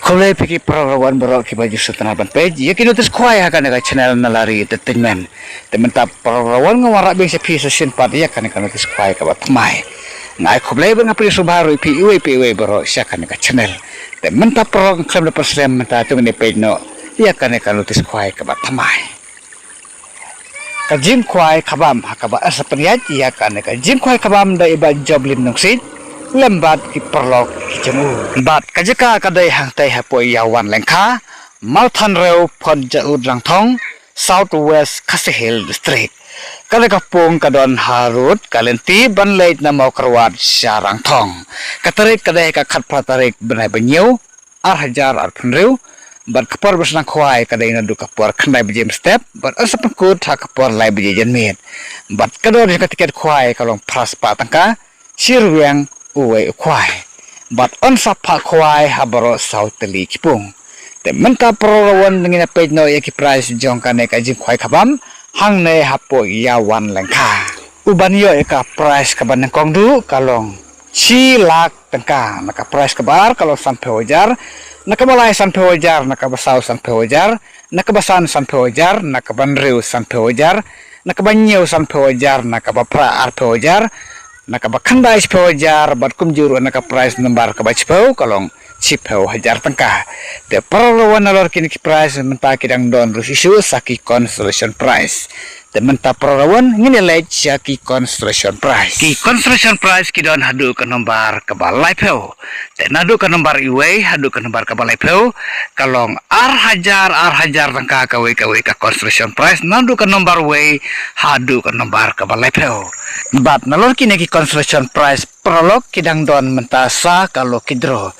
Kole piki perawan berok ki baju setengah ban page ya kini terus kuai akan ada channel nalari entertainment temen tak perawan ngawarak bing sepi sesin pat ya kan terus kuai ka batmai ngai kole bang apri subaru pi berok siakan ka channel temen tak perawan klem lepas rem ta tu ne page no ya kan terus kuai ka batmai kajim kuai kabam hakaba asapniat ya kan kajim kuai kabam da iba job lim nungsit lembat ki perlok ki jemu bat kajaka kadai hang tai hapoi yawan lengkha mauthan reu phon jaud langthong south west khasihil district kada kapung kadon harut kalenti banleit na mau kerwat sarang thong katarik kadai ka khat pratarik benai benyeu hajar phunreu bat kapor besna khwai kadai na du kapor khnai bejem step bat asapkut ha kapor lai beje jenmet bat kador ka tiket khwai kalong phras pa tangka sirweng uwe kwai bat on sapa kwai habaro sauteli kipung te menta prorawan ngina page no yaki price jong kane ka jing kwai khabam hang ne hapo yawan lengkha uban yo eka price kaban kongdu kalong 6 lakh tangka naka price kabar kalong sampai wajar nakabalai sampai wajar nakabasau sampai wajar nakabasan sampai wajar nakabanriu sampai wajar nakabanyeu sampai wajar nakabapra arpe wajar nakabakhandai sepuluh hajar bat kumjuru naka price nombar kabachpau kalong 10 hajar tangkah de perlawan nalor kini ki price menta kidang don rusisu saki constellation price de menta perlawan ngini lej saki constellation price ki constellation price kidon hadu ke nombar kabalai peu de nadu ke nombar iwe hadu ke nombar kabalai peu kalong ar hajar tangkah kawe ka constellation price nadu ke nombar we hadu ke nombar kabalai peu bat nalor kini ki constellation price prolog kidang don mentasa kalau kidro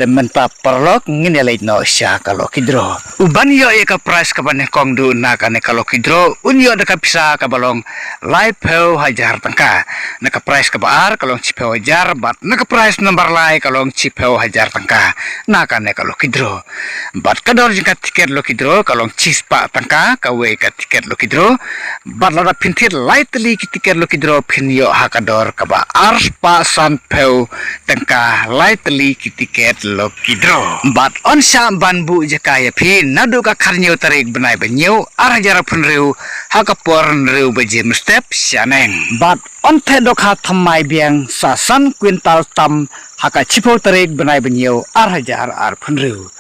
dan menta prolog ngini lej no sya kalau kidro uban yo ka price kaban kong du na kane kalau kidro unyo da kapisa kabalong live peu hajar tangka naka price kabar kalong cipeu hajar bat naka price nomor lai kalong cipeu hajar tangka na kane kalau kidro bat kador jika tiket lo kidro kalong cispa tangka kawe ka tiket lo kidro bat lada pintir lai teli ki tiket lo kidro pinyo hakador kaba arspa san peu tangka lai teli ki tiket lo kidro bat onsha banbu jaka ya pin nadu ka kharnyo tarik benai benyo arajar phunreu hakapor reu bejem step syaneng bat onte dokha thamai biang sasan kwintal tam haka chipo tarik benai benyo arajar phunreu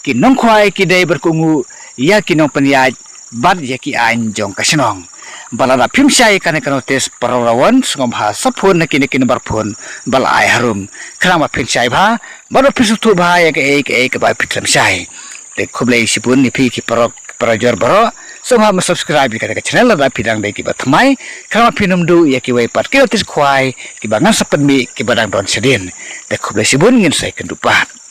ki nongkhwai ki dei berkungu ya kinong penyaj bat ya ki anjong kasinong balada phimsai kane kanotes parawan sungom ha saphun nakini bar phun balai harum khrama phimsai bha bado phisutu bha ya ke ba phimsai te khublei sipun ni phi ki parajor baro sungha ma subscribe ka channel la pidang dei ki bathmai khrama phinum du ya ki wai pat ki notis khwai ki bangan sapen mi ki badang don sedin te khublei sibun ngin sai kendupat